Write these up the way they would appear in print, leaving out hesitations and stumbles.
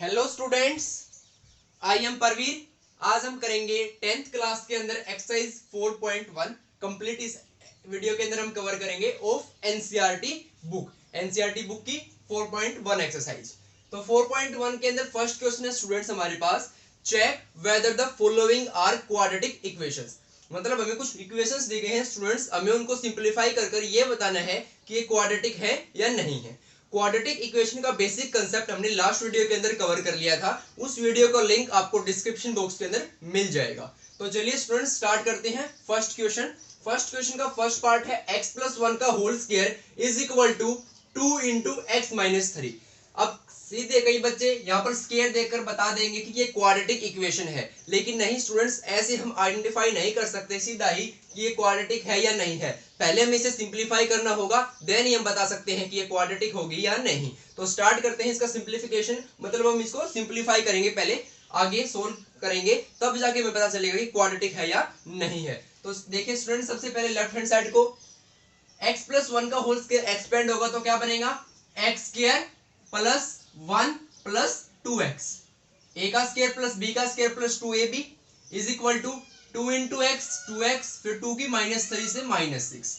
Hello students, I am Parveer. आज हम करेंगे 10th क्लास के अंदर एक्सरसाइज 4.1 कंप्लीट। इस वीडियो के अंदर हम कवर करेंगे ऑफ एनसीईआरटी बुक की 4.1 एक्सरसाइज। तो 4.1 के अंदर फर्स्ट क्वेश्चन है स्टूडेंट्स हमारे पास, check whether the following are quadratic equations. मतलब हमें कुछ इक्वेशंस दी गए हैं स्टूडेंट्स, हमें उनको सिंपलीफाई कर ये बताना है कि ये क्वाड्रेटिक है या नहीं है। क्वाड्रेटिक इक्वेशन का बेसिक कंसेप्ट हमने लास्ट वीडियो के अंदर कवर कर लिया था। उस वीडियो का लिंक आपको डिस्क्रिप्शन बॉक्स के अंदर मिल जाएगा। तो चलिए स्टूडेंट्स स्टार्ट करते हैं। फर्स्ट क्वेश्चन का फर्स्ट पार्ट है x+1 का whole square is equal to 2 into x minus 3। अब सीधे कई बच्चे यहाँ पर स्क्वायर देखकर बता देंगे कि ये क्वाड्रेटिक इक्वेशन है, लेकिन नहीं स्टूडेंट्स, ऐसे हम आइडेंटिफाई नहीं कर सकते सीधा ही कि ये क्वाड्रेटिक है या नहीं है। पहले हमें इसे सिंपलीफाई करना होगा, देन ही हम बता सकते हैं कि ये क्वाड्रेटिक होगी या नहीं। तो स्टार्ट करते हैं इसका सिंपलीफिकेशन, मतलब हम इसको सिंपलीफाई करेंगे, पहले आगे सोल्व करेंगे, तब जाके हमें पता चलेगा कि क्वाड्रेटिक है या नहीं है। तो देखिए स्टूडेंट, सबसे पहले लेफ्ट हैंड साइड को x+1 का होल स्क्वायर एक्सपेंड होगा तो क्या बनेगा, x square plus 1 plus 2x, a का स्क्वायर प्लस b का square plus 2ab is equal to 2 into x 2x, फिर 2 की -3 से -6।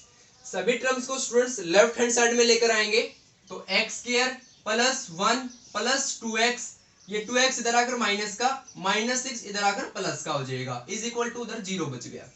सभी टर्म्स को स्टूडेंट्स लेफ्ट हैंड साइड में लेकर आएंगे तो x square plus 1 plus 2x, ये 2x इधर आकर माइनस का, -6 इधर आकर प्लस का हो जाएगा, इज इक्वल टू उधर 0 बच गया।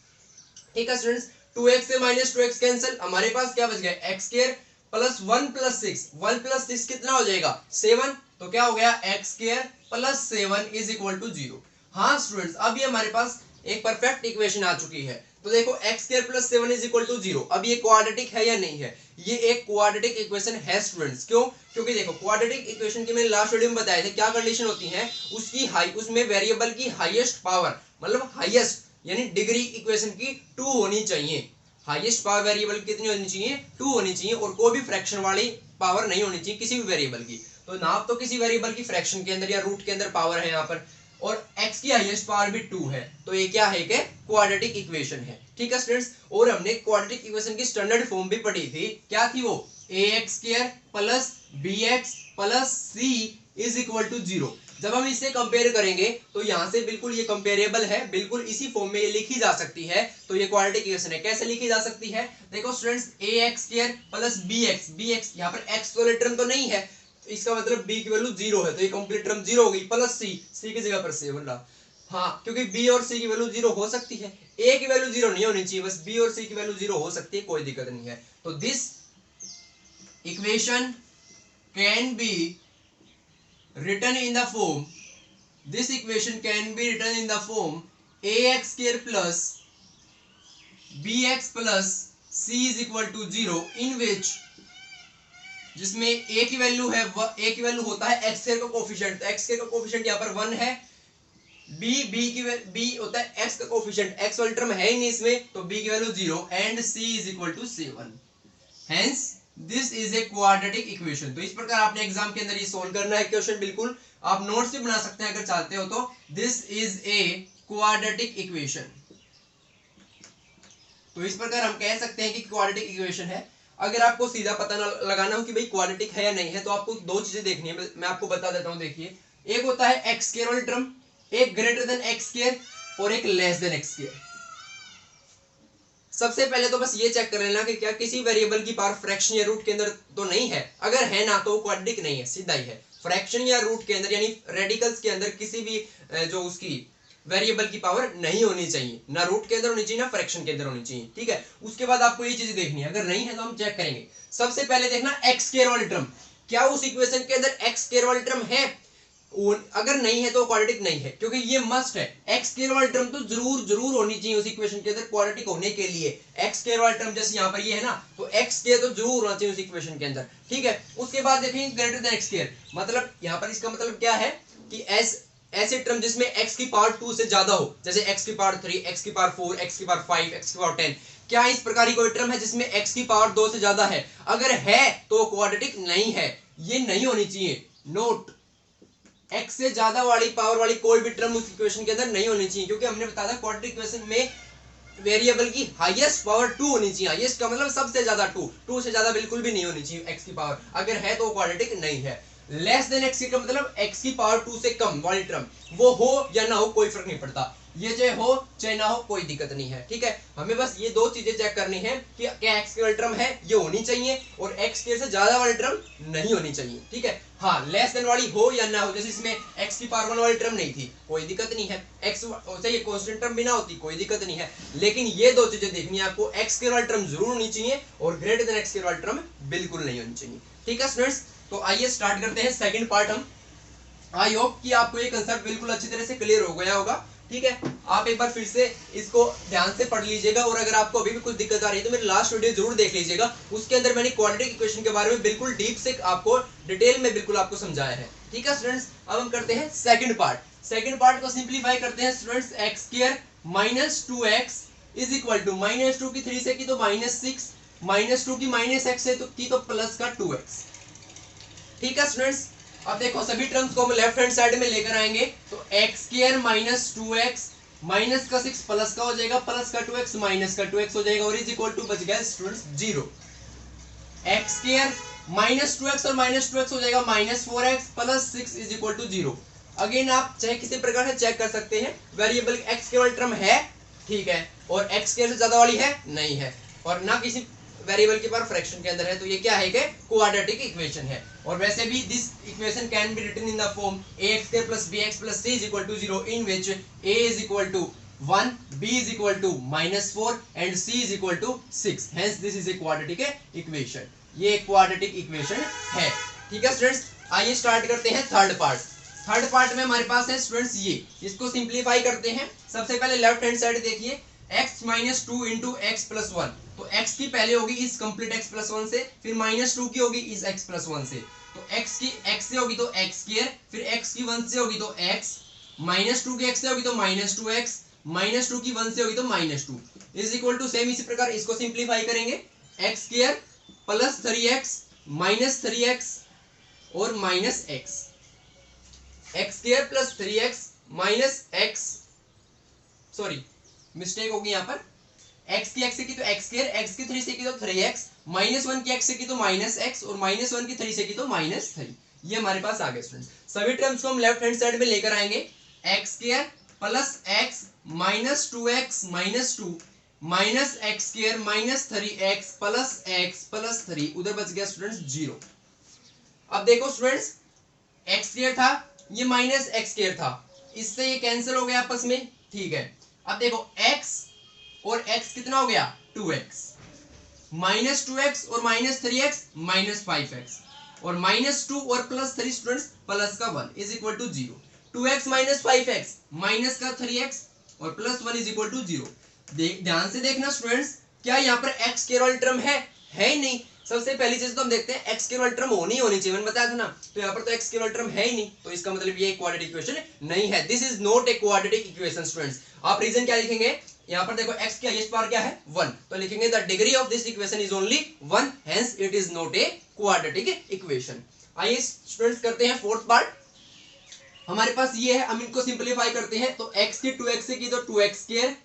ठीक है स्टूडेंट्स, 2x से -2x कैंसिल, हमारे पास क्या बच गया, x square plus 1 plus 6, 1 plus 6 कितना हो जाएगा 7, तो क्या हो गया x square plus 7 is equal to 0। हाँ स्टूडेंट्स, अब ये हमारे पास एक परफेक्ट इक्वेशन आ चुकी है। तो देखो x square plus 7 is equal to 0, अब ये क्वाड्रेटिक है या नहीं है, ये एक क्वाड्रेटिक इक्वेशन है स्टूडेंट्स। क्यों? क्योंकि देखो क्वाड्रेटिक इक्वेशन की मैंने लास्ट वीडियो में बताया था क्या कंडीशन होती है, उसमें वेरिएबल की हाईएस्ट पावर, मतलब हाईएस्ट यानी डिग्री इक्वेशन की 2 होनी चाहिए। हाईएस्ट पावर वेरिएबल कितनी होनी चाहिए, 2 होनी चाहिए, और कोई भी फ्रैक्शन वाली पावर नहीं होनी चाहिए किसी भी वेरिएबल की। तो ना तो किसी वेरिएबल की फ्रैक्शन के अंदर या रूट के अंदर पावर है यहाँ पर, और x की हाईएस्ट पावर भी 2 है, तो ये क्या है, क्वाड्रेटिक इक्वेशन है। ठीक है स्टूडेंट्स, और हमने क्वाड्रेटिक इक्वेशन की स्टैंडर्ड फॉर्म भी पढ़ी थी, क्या थी वो, ax square plus bx plus c is equal to 0। जब हम इसे कंपेयर करेंगे तो यहाँ से बिल्कुल ये कंपेरेबल है, बिल्कुल इसी फॉर्म में ये लिखी जा सकती है। तो ये क्वाड्रेटिक इक्वेशन है। कैसे लिखी जा सकती है, देखो students, ax square plus bx, यहाँ पर x वाले टर्म तो नहीं है, तो इसका मतलब b की वैल्यू 0 है, तो ये कंप्लीट टर्म 0 हो गई, प्लस c की जगह पर 7 रहा। हाँ, क्योंकि b और c की वैल्यू 0 हो सकती है, a की वैल्यू 0 नहीं होनी चाहिए, बस b और c की वैल्यू 0 हो सकती है, कोई दिक्कत नहीं है। तो this equation can B written in the form, this equation can be written in the form ax square plus bx plus c is equal to 0, in which जिसमें a की वैल्यू है, a की वैल्यू होता है x square का coefficient, तो x square का coefficient यहाँ पर 1 है, b होता है x का कोफिशिएंट, x वाला टर्म है ही नहीं इसमें, तो b की value 0 and c is equal to 7, hence this is a quadratic equation. तो इस प्रकार आपने एग्जाम के अंदर ये सोल्व करना है क्वेश्चन, बिल्कुल आप नोट्स भी बना सकते हैं अगर चाहते हो तो। This is a quadratic equation. तो इस प्रकार हम कह सकते हैं कि क्वाड्रेटिक इक्वेशन है। अगर आपको सीधा पता लगाना हो कि भाई क्वाड्रेटिक है या नहीं है, तो आपको दो चीजें देखनी है, मैं आपको बता देता हूं। देखिए, एक होता है एक्स स्क्वायर वाला टर्म, एक ग्रेटर देन एक्स स्क्वायर और एक लेस देन एक्स स्क्वायर। सबसे पहले तो बस ये चेक कर लेना कि क्या किसी वेरिएबल की पावर फ्रैक्शन या रूट के अंदर तो नहीं है। अगर है ना तो क्वाड्रेटिक नहीं है, सीधा ही है। फ्रैक्शन या रूट के अंदर यानी रेडिकल्स के अंदर किसी भी जो उसकी वेरिएबल की पावर नहीं होनी चाहिए, ना रूट के अंदर होनी चाहिए ना फ्रैक्शन के अंदर होनी चाहिए। ठीक है, उसके बाद आपको ये चीज देखनी है, अगर नहीं है तो हम चेक करेंगे। सबसे पहले देखना एक्स स्क्वायर वाली टर्म, क्या उस इक्वेशन के अंदर एक्स स्क्वायर वाली टर्म है। अगर नहीं है तो क्वाड्रेटिक नहीं है, क्योंकि ये मस्ट है। एक्स स्क्वायर वाली टर्म तो जरूर होनी चाहिए उस इक्वेशन के अंदर क्वाड्रेटिक होने के लिए। एक्स स्क्वायर वाली टर्म जैसे यहाँ पर ये है ना, तो एक्स स्क्वायर तो जरूर होना चाहिए उस इक्वेशन के अंदर। ठीक है, उसके बाद देखेंगे ग्रेटर देन एक्स स्क्वायर, मतलब यहाँ पर इसका मतलब क्या है कि ऐसे टर्म जिसमें x की पावर 2 से ज्यादा हो, जैसे x की पावर 3, x की पावर 4, x की पावर 5, x की पावर 10। क्या इस प्रकार की कोई टर्म है जिसमें x की पावर 2 से ज्यादा है? अगर है तो क्वाड्रेटिक नहीं है, ये नहीं होनी चाहिए। नोट, x से ज्यादा वाली पावर वाली कोई भी टर्म उस इक्वेशन के अंदर नहीं होनी चाहिए, क्योंकि हमने बताया था क्वाड्रेटिक इक्वेशन में वेरिएबल की हाईएस्ट पावर 2 होनी चाहिए। हाईएस्ट का मतलब सबसे ज्यादा 2 से ज्यादा बिल्कुल भी नहीं होनी चाहिए x की पावर। अगर है तो क्वाड्रेटिक नहीं है। लेस देन एक्स का मतलब एक्स की पावर 2 से कम वाली टर्म, वो हो या ना हो कोई फर्क नहीं पड़ता, ये चाहे हो चाहे ना हो कोई दिक्कत नहीं है, ठीक है। हमें बस ये दो चीजें चेक करनी है कि क्या एक्स की वाली टर्म है ये होनी चाहिए और एक्स के से ज्यादा वाली टर्म नहीं होनी चाहिए, ठीक है। हाँ, लेस देन वाली हो या ना हो, जैसे इसमें एक्स की पावर 1 वाली टर्म नहीं थी, कोई दिक्कत नहीं है, एक्स चाहिए कांस्टेंट टर्म भी ना होती, कोई दिक्कत नहीं है, लेकिन ये दो चीजें देखनी है आपको, एक्स के वाली टर्म जरूर होनी चाहिए और ग्रेटर देन एक्स के वाली टर्म बिल्कुल नहीं होनी चाहिए, ठीक है स्टूडेंट्स। तो आइए स्टार्ट करते हैं सेकंड पार्ट हम। आई होप कि आपको ये कंसेप्ट बिल्कुल अच्छी तरह से क्लियर हो गया होगा, ठीक है। आप एक बार फिर से इसको ध्यान से पढ़ लीजिएगा और अगर आपको अभी भी कुछ दिक्कत आ रही है तो मेरी लास्ट वीडियो जरूर देख लीजिएगा, उसके अंदर मैंने क्वाड्रेटिक इक्वेशन के बारे में बिल्कुल डीप से आपको डिटेल में बिल्कुल आपको समझाया है, ठीक है स्टूडेंट्स। अब हम करते हैं सेकंड पार्ट। सेकंड पार्ट को सिंप्लीफाई करते हैं students, x square minus 2x is equal to minus 2 की 3 से की तो माइनस 6, माइनस 2 की माइनस x से तो की तो प्लस का 2x, ठीक है स्टूडेंट्स। अब देखो सभी टर्म्स को हम लेफ्ट हैंड साइड में लेकर आएंगे तो x square minus 2x minus का 6 प्लस का हो जाएगा, प्लस का 2x माइनस का 2x हो जाएगा और इज इक्वल टू बच गया students 0। X square minus 2x और माइनस 2x हो जाएगा minus 4x plus 6 is equal to 0। Again आप चाहे किसी प्रकार से चेक कर सकते हैं, वेरिएबल एक्स केवल टर्म है, ठीक है, और एक्स स्क्वायर से ज्यादा वाली है नहीं है, और ना किसी वेरिएबल के पास फ्रैक्शन के अंदर है, तो ये क्या है कि क्वाड्रेटिक इक्वेशन है। और वैसे भी this equation can be written in the form ax plus bx plus c is equal to 0 in which a is equal to 1, b is equal to -4 and c is equal to 6, hence this is a quadratic equation। ये quadratic equation है, ठीक है students. आइए start करते हैं third part. Third part में हमारे पास है स्टूडेंट्स ये, इसको सिंप्लीफाई करते हैं। सबसे पहले लेफ्ट हैंड साइड देखिए, x minus 2 into x plus 1, तो x की पहले होगी इस कंप्लीट x प्लस 1 से, फिर माइनस 2 की होगी इस x प्लस 1 से, तो x की x से होगी तो x स्क्वायर, फिर x की 1 से होगी तो x, माइनस 2 की x से होगी तो माइनस 2x, माइनस 2 की 1 से होगी तो minus 2 is equal to same इसी प्रकार इसको सिंप्लीफाई करेंगे, x square plus 3x minus 3x और minus x, x square plus 3x minus x, sorry mistake होगी यहाँ पर, x की x से की तो x स्क्वायर, x की 3 से की तो 3x, माइनस 1 की x से की तो माइनस x और माइनस 1 की 3 से की तो माइनस 3, ये हमारे पास आ गए स्टूडेंट्स। सभी टर्म्स को हम लेफ्ट हैंड साइड में लेकर आएंगे, x square plus x minus 2x minus 2 minus x square minus 3x plus x plus 3, उधर बच गया स्टूडेंट्स 0। अब देखो स्टूडेंट्स, x स्क्वायर था, ये माइनस x स्क्वायर था, इससे ये कैंसिल हो गया आपस में, ठीक है। अब देखो x और x कितना हो गया 2x, माइनस 2x और माइनस 3x माइनस 5x और माइनस 2 और प्लस 3 स्टूडेंट्स प्लस का 1 is equal to 0, 2x minus 5x minus का 3x और प्लस 1 इज इक्वल टू 0। ध्यान से देखना स्टूडेंट्स, क्या यहाँ पर x के वाली टर्म है ही नहीं। सबसे पहली चीज तो हम देखते हैं x के वाली टर्म होनी चाहिए, मैंने बताया था ना, तो यहाँ पर तो x के वाली टर्म है ही नहीं, तो इसका मतलब ये क्वाड्रेटिक इक्वेशन नहीं है, this is not a quadratic equation students. आप रीजन क्या लिखेंगे, यहाँ पर देखो x की हाईएस्ट पावर क्या है 1, तो लिखेंगे the degree of this equation is only 1, hence it is not a quadratic equation. आइए स्टूडेंट्स करते हैं फोर्थ पार्ट। हमारे पास ये है, हम इनको सिंप्लीफाई करते हैं, तो x की 2x से की तो 2x square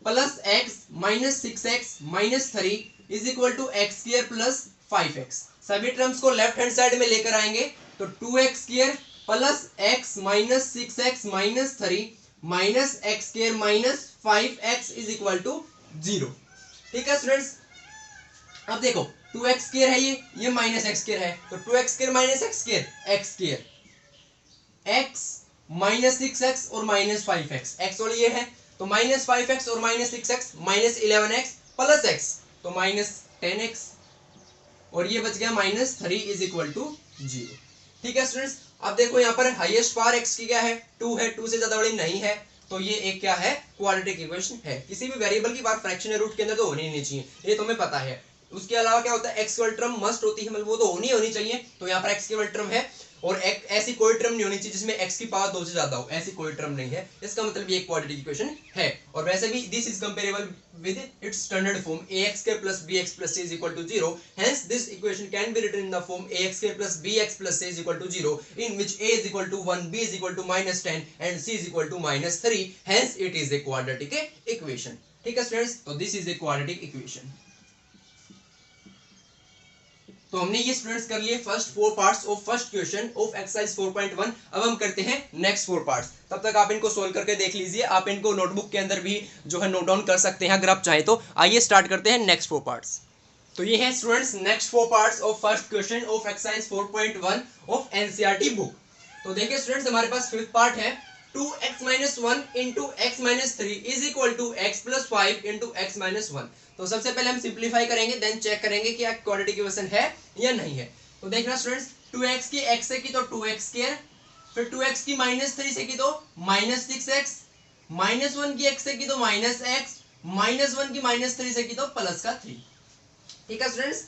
plus x minus 6x minus 3 is equal to x square plus 5x। सभी टर्म्स को लेफ्ट हैंड साइड में लेकर आएंगे, तो 2x square plus x minus 6x minus 3 minus x square minus 5x is equal to 0, ठीक है students. अब देखो 2x स्क्वायर है, ये माइनस x स्क्वायर है, तो 2x square minus x square, x square x minus 6x और minus 5x, x वाली ये है, तो माइनस 5x और minus 6x minus 11x plus x, तो माइनस 10x और ये बच गया माइनस 3 इज इक्वल टू 0, ठीक है स्टूडेंट्स। अब देखो यहाँ पर हाईएस्ट पावर x की क्या है 2 है, 2 से ज्यादा बड़ी नहीं है, तो ये एक क्या है क्वाड्रेटिक इक्वेशन है। किसी भी वेरिएबल की पावर फ्रैक्शन या रूट के अंदर तो होनी नहीं चाहिए, ये तुम्हें पता है। उसके अलावा क्या होता है एक्स की टर्म मस्ट होती है, मतलब वो तो होनी चाहिए, तो यहाँ पर एक्स की टर्म है और ऐसी कोई टर्म नहीं होनी चाहिए जिसमें x की पावर 2 से ज्यादा हो, ऐसी कोई टर्म नहीं है, इसका मतलब ये एक क्वाड्रेटिक इक्वेशन है। और वैसे भी this is comparable with its standard form ax square plus bx plus c is equal to 0, hence this equation can be written in the form ax square plus bx plus c is equal to 0 in which a is equal to 1, b is equal to minus 10 and c is equal to minus 3, hence it is a quadratic equation, ठीक है students. तो this is a quadratic equation. तो हमने ये students कर लिए first 4 parts of first question of exercise 4.1। अब हम करते हैं नेक्स्ट 4 पार्ट्स। तब तक आप इनको सोल्व करके देख लीजिए, आप इनको नोटबुक के अंदर भी जो है नोट डाउन कर सकते हैं अगर आप चाहें तो। आइए स्टार्ट करते हैं नेक्स्ट 4 पार्ट्स। तो ये है students next 4 parts of first question of exercise 4.1 of NCERT book. तो देखिए स्टूडेंट्स, हमारे पास फिफ्थ पार्ट है 2x-1 into x-3 is equal to x plus 5 into x-1। तो सबसे पहले हम सिंप्लीफाई करेंगे, देन चेक करेंगे कि क्वाड्रेटिक इक्वेशन है या नहीं है। तो देखना स्टूडेंट्स, 2x की x से की तो 2x स्क्वायर, फिर 2x की -3 से की तो -6x, -1 की x से की तो -x, -1 की -3 से की तो +3। ठीक है स्टूडेंट्स,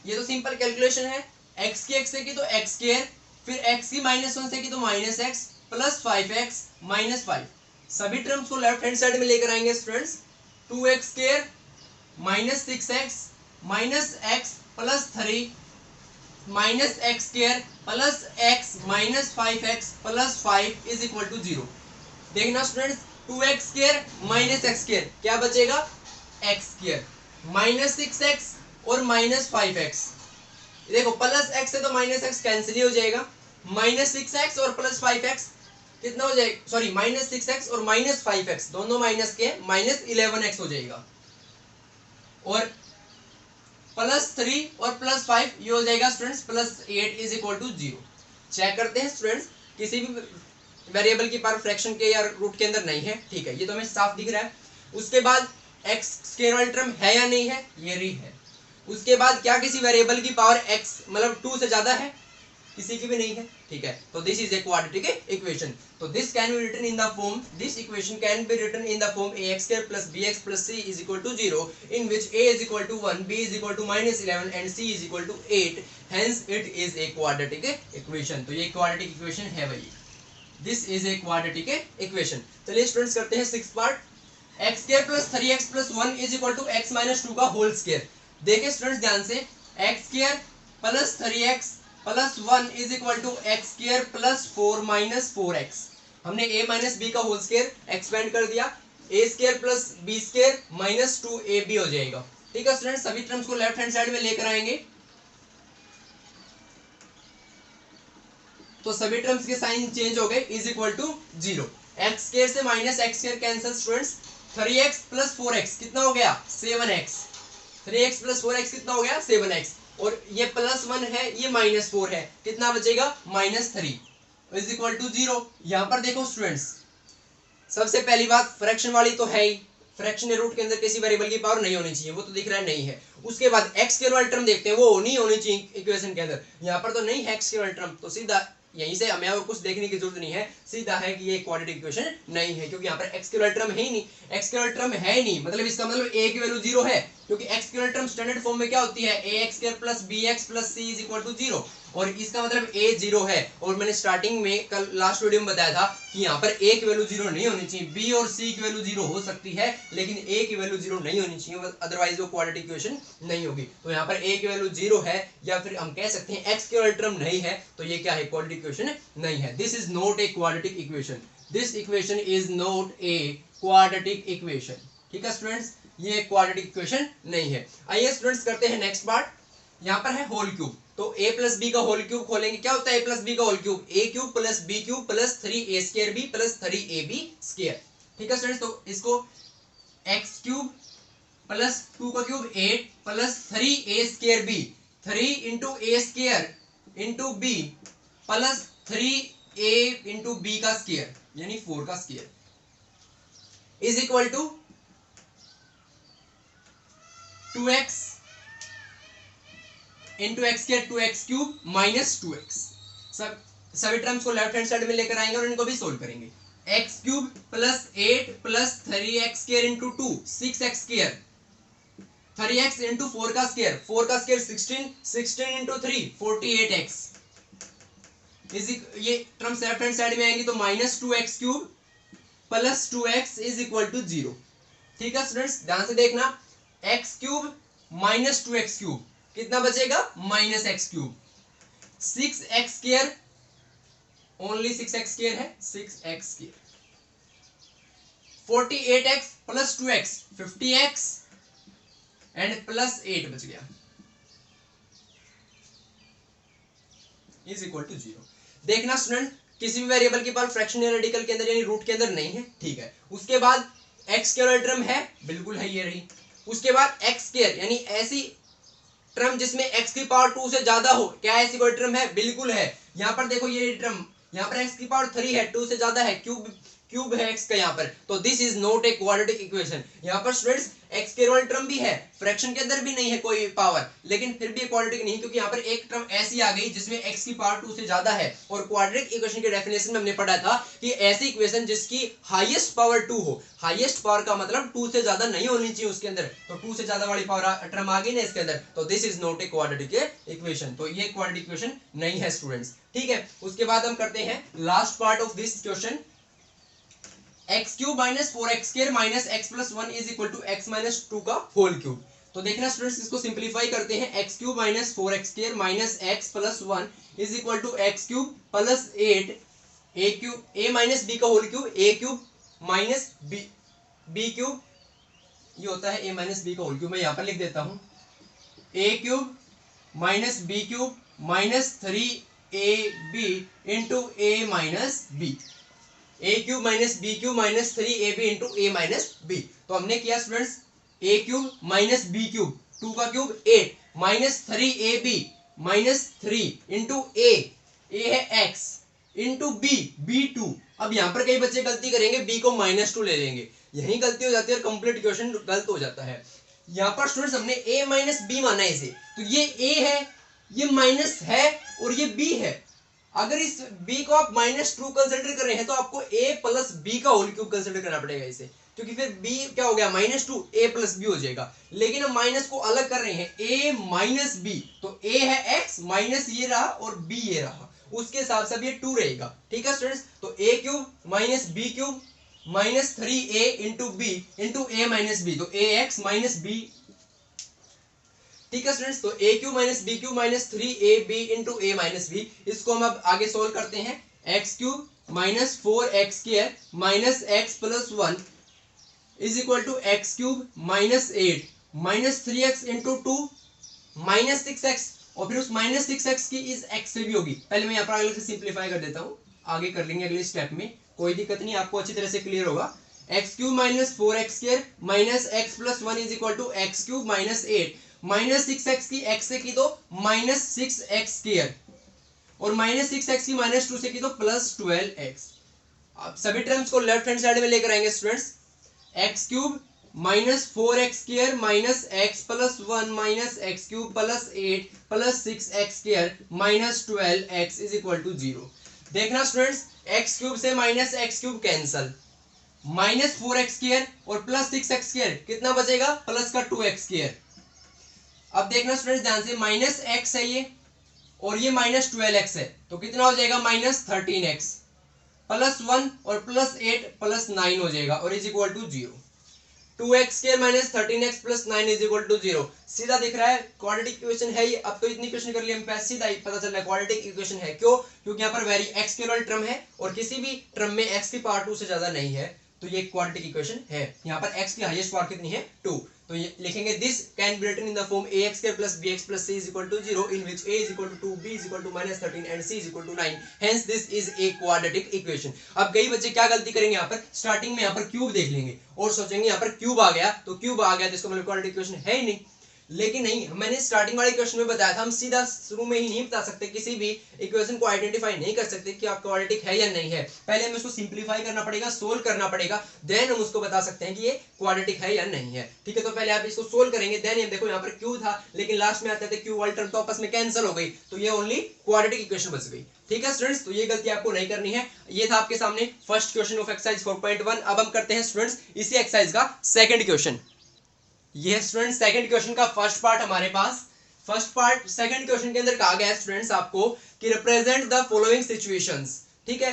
ये तो सिंपल कैलकुलेशन है। x की x से की तो x स्क्वायर, फिर x की -1 से की तो -x प्लस 5x माइनस 5। सभी टर्म्स को लेफ्ट हैंड साइड में लेकर आएंगे students. 2x square minus 6x minus x plus 3 minus x square plus x minus 5x plus 5 is equal to 0। देखना students, 2x square minus x square क्या बचेगा, x square minus 6x और minus 5x। देखो plus x से तो minus x cancel ही हो जाएगा, minus 6x और प्लस 5x कितना हो जाएगा, सॉरी माइनस 6x और माइनस 5x दोनों माइनस के, माइनस 11x हो जाएगा, और प्लस 3 और प्लस 5 ये हो जाएगा students plus 8 is equal to 0। Check करते हैं स्टूडेंट्स, किसी भी वेरिएबल की पावर फ्रैक्शन के या रूट के अंदर नहीं है। ठीक है, ये तो हमें साफ दिख रहा है। उसके बाद x स्क्वायर वाली टर्म है या नहीं है, ये रही है। उसके बाद क्या किसी वेरिएबल की पावर x मतलब 2 से ज्यादा है, किसी की भी नहीं है। ठीक है, तो this is a quadratic equation. तो this can be written in the form, this equation can be written in the form ax square plus bx plus c is equal to 0, in which a is equal to 1, b is equal to -11 and c is equal to 8। hence it is a quadratic equation। तो ये quadratic equation है भाई, this is a quadratic equation। चलिए students करते हैं sixth part, x square plus 3x plus 1 is equal to x minus 2 का whole square. देखिए students ध्यान से, x square plus 3x plus 1 is equal to x square plus 4 minus 4x। हमने a minus B का whole square expand कर दिया, a square plus B square minus 2ab हो जाएगा। ठीक है स्टूडेंट, सभी टर्म्स को लेफ्ट हैंड साइड में लेकर आएंगे, तो सभी टर्म्स के साइन चेंज हो गए, is equal to 0। X square से minus x square cancel students, 3x plus 4x कितना हो गया 7x, 3x प्लस 4x कितना हो गया 7x, और ये प्लस 1 है, ये माइनस 4 है, कितना बचेगा -3 इज इक्वल टू 0। यहां पर देखो स्टूडेंट्स, सबसे पहली बात फ्रैक्शन वाली तो है ही, फ्रैक्शन रूट के अंदर किसी वेरिएबल की पावर नहीं होनी चाहिए, वो तो दिख रहा है नहीं है। उसके बाद एक्स स्क्वायर वाली टर्म देखते हैं, वो नहीं होनी चाहिए इक्वेशन के अंदर, यहाँ पर तो नहीं है एक्स स्क्वायर वाली टर्म, तो सीधा यहीं से हमें और कुछ देखने की जरूरत नहीं है, सीधा है कि ये क्वाड्रेटिक इक्वेशन नहीं है, क्योंकि यहाँ पर एक्स स्क्वायर टर्म है ही नहीं, एक्स स्क्वायर टर्म है ही नहीं, मतलब इसका मतलब a की वैल्यू 0 है, क्योंकि x square term standard form में क्या होती है, ax square plus bx plus c is equal to 0, और इसका मतलब a 0 है। और मैंने स्टार्टिंग में कल लास्ट वीडियो में बताया था कि यहाँ पर a की वैल्यू 0 नहीं होनी चाहिए, b और c की वैल्यू 0 हो सकती है, लेकिन a की वैल्यू 0 नहीं होनी चाहिए, अदरवाइज वो क्वाड्रेटिक इक्वेशन नहीं होगी। तो यहाँ पर a की वैल्यू 0 है, या फिर हम कह सकते हैं एक्स स्क्वायर टर्म नहीं है, तो ये क्या है, क्वाड्रेटिक इक्वेशन नहीं है। This is not a quadratic equation, this equation is not a quadratic equation. ठीक है स्टूडेंट्स, ये क्वाड्रेटिक इक्वेशन नहीं है। आइए स्टूडेंट्स करते हैं नेक्स्ट पार्ट, यहाँ पर है होल क्यूब। तो a प्लस बी का होल क्यूब खोलेंगे, क्या होता है a प्लस बी का whole cube, a cube plus B cube plus 3a square B plus 3ab square. ठीक है स्टूडेंट्स, तो इसको x क्यूब प्लस 2 का cube 8 plus 3a square B, 3 into a square into b plus 3a into b का square यानी 4 का square is equal to 2x into x square 2x cube minus 2x। सभी terms को left hand side में लेकर आएंगे और इनको भी सोल्व करेंगे। x cube plus 8 plus 3x square into 2 6x square, 3x into 4 का स्क्वायर, 4 का स्क्वायर 16, 16 इंटू 3 48x। ये टर्म्स लेफ्ट हैंड साइड में आएंगी तो minus 2x cube plus 2x is equal to 0। ठीक है स्टूडेंट्स, ध्यान से देखना, x cube minus 2x cube कितना बचेगा minus x cube, 6x square only 6x square है 6x square, 48x plus 2x 50x and plus 8 बच गया। Is equal to 0। देखना स्टूडेंट, किसी भी वेरिएबल की पावर फ्रैक्शन या रेडिकल के अंदर यानी रूट के अंदर नहीं है, ठीक है। उसके बाद एक्स स्क्वायर टर्म है, बिल्कुल है, ये रही। उसके बाद एक्स स्क्वायर यानी ऐसी टर्म जिसमें x की पावर 2 से ज्यादा हो, क्या ऐसी कोई टर्म है? बिल्कुल है। यहाँ पर देखो ये टर्म, यहाँ पर x की पावर 3 है, 2 से ज्यादा है, क्यूब है x का यहाँ पर, तो this is not a quadratic equation. यहाँ पर स्टूडेंट्स x के रोल टर्म भी है, फ्रैक्शन के अंदर भी नहीं है कोई पावर, लेकिन फिर भी क्वाड्रेटिक नहीं, क्योंकि यहाँ पर एक टर्म ऐसी आ गई जिसमें x की पावर 2 से ज्यादा है। और क्वाड्रेटिक इक्वेशन के डेफिनेशन में हमने पढ़ा था कि ऐसी इक्वेशन जिसकी हाईएस्ट पावर 2 हो, हाईएस्ट पावर का मतलब 2 से ज्यादा नहीं होनी चाहिए उसके अंदर, तो 2 से ज्यादा वाली पावर टर्म आ गई ना इसके अंदर, तो this is not a quadratic equation. तो ये क्वाड्रेटिक इक्वेशन नहीं है स्टूडेंट्स, ठीक है। उसके बाद हम करते हैं last part of this question, x cube minus 4x square minus x plus 1 is equal to x minus 2 का होल क्यूब। तो देखना स्टूडेंट्स, इसको सिंप्लीफाई करते हैं, x cube minus 4x square minus x plus 1 is equal to x cube plus 8 A cube A minus B का whole cube, A cube minus B cube, ये होता है ए माइनस बी का whole cube. मैं यहाँ पर लिख देता हूँ, A cube minus B cube minus 3ab into A minus B, A cube minus B cube minus 3ab into A minus b. तो हमने किया students, A cube minus B cube 2 का cube 8 minus 3ab minus 3 into A है x into B 2। अब यहाँ पर कई बच्चे गलती करेंगे, b को -2 ले लेंगे, यही गलती हो जाती है और कंप्लीट इक्वेशन गलत हो जाता है। यहाँ पर स्टूडेंट्स हमने a माइनस बी माना है इसे, तो ये a है, ये माइनस है और ये b है। अगर इस b को आप -2 कंसिडर कर रहे हैं तो आपको a प्लस b का होल क्यूब कंसिडर करना पड़ेगा इसे, क्योंकि फिर b क्या हो गया -2, a प्लस b हो जाएगा। लेकिन हम माइनस को अलग कर रहे हैं, a माइनस b, तो a है x माइनस ये रहा और b ये रहा, उसके हिसाब से अब ये 2 रहेगा, ठीक है स्टूडेंट्स। तो a cube minus B cube minus 3a into b into A minus b, तो ax माइनस b, ठीक है स्टूडेंट्स। तो a cube minus B cube minus 3ab into A minus b, इसको हम अब आगे सोल्व करते हैं, x cube minus 4x square minus x plus 1 is equal to x cube minus 8 minus 3x into 2 minus 6x, और फिर उस minus 6x की इस x से भी होगी। पहले मैं यहाँ पर अगले से सिंप्लीफाई कर देता हूँ, आगे कर लेंगे अगले स्टेप में, कोई दिक्कत नहीं, आपको अच्छी तरह से क्लियर होगा। X cube minus 4x square minus x plus 1 is equal to x cube minus 8 minus 6x की x से की तो माइनस 6x स्क्वायर, और माइनस 6x की माइनस 2 से की तो प्लस 12x। अब सभी टर्म्स को लेफ्ट हैंड साइड में लेकर आएंगे students, x cube minus 4x square minus x plus 1 minus x cube plus 8 plus 6x square minus 12x is equal to 0। देखना स्टूडेंट्स, एक्स क्यूब से minus x cube cancel, minus 4x square और plus 6x square कितना बचेगा? Plus का 2x square. अब देखना students ध्यान से, माइनस एक्स है ये और ये माइनस 12x है, तो कितना हो जाएगा? माइनस 13x प्लस 1 और प्लस 8 प्लस 9 हो जाएगा और is equal to 0। 2x square minus 13x plus 9 is equal to 0। सीधा दिख रहा है क्वाड्रेटिक इक्वेशन है ये। अब तो इतनी क्वेश्चन कर लिए हम, सीधा ही पता चल रहा है क्वाड्रेटिक इक्वेशन है। क्यों? क्योंकि यहाँ पर वेरी एक्स के वाली टर्म है और किसी भी टर्म में x की पावर 2 से ज्यादा नहीं है, तो ये क्वाड्रेटिक इक्वेशन है। यहाँ पर x की हाईएस्ट पावर कितनी है? 2। तो ये लिखेंगे this can be written in the form ax square plus bx plus c is equal to 0 in which a is equal to 2, b is equal to minus 13 and c is equal to 9. Hence this is a quadratic equation. अब कई बच्चे क्या गलती करेंगे, यहाँ पर starting में यहाँ पर क्यूब देख लेंगे और सोचेंगे यहाँ पर क्यूब आ गया तो क्यूब आ गया तो इसका मतलब क्वाड्रेटिक इक्वेशन है ही नहीं। लेकिन नहीं, मैंने स्टार्टिंग वाले क्वेश्चन में बताया था, हम सीधा शुरू में ही नहीं बता सकते, किसी भी इक्वेशन को आइडेंटिफाई नहीं कर सकते कि आप क्वाड्रेटिक है या नहीं है। पहले हमें उसको सिंप्लीफाई करना पड़ेगा, सोल्व करना पड़ेगा, देन हम उसको बता सकते हैं कि ये क्वाड्रेटिक है या नहीं है। ठीक है, तो पहले आप इसको सोल्व करेंगे, देन ये देखो यहाँ पर क्यू था लेकिन लास्ट में आते थे क्यू वाली टर्म तो आपस में कैंसिल हो गई, तो ये ओनली क्वाड्रेटिक इक्वेशन बच गई। ठीक है स्टूडेंट्स, तो ये गलती आपको नहीं करनी है। ये था आपके सामने फर्स्ट क्वेश्चन ऑफ एक्सरसाइज 4.1। अब हम करते हैं स्टूडेंट्स इसी एक्सरसाइज का सेकंड क्वेश्चन। ये स्टूडेंट सेकंड क्वेश्चन का फर्स्ट पार्ट हमारे पास। फर्स्ट पार्ट सेकंड क्वेश्चन के अंदर कहा गया है स्टूडेंट्स आपको कि रिप्रेजेंट द फॉलोइंग सिचुएशंस। ठीक है,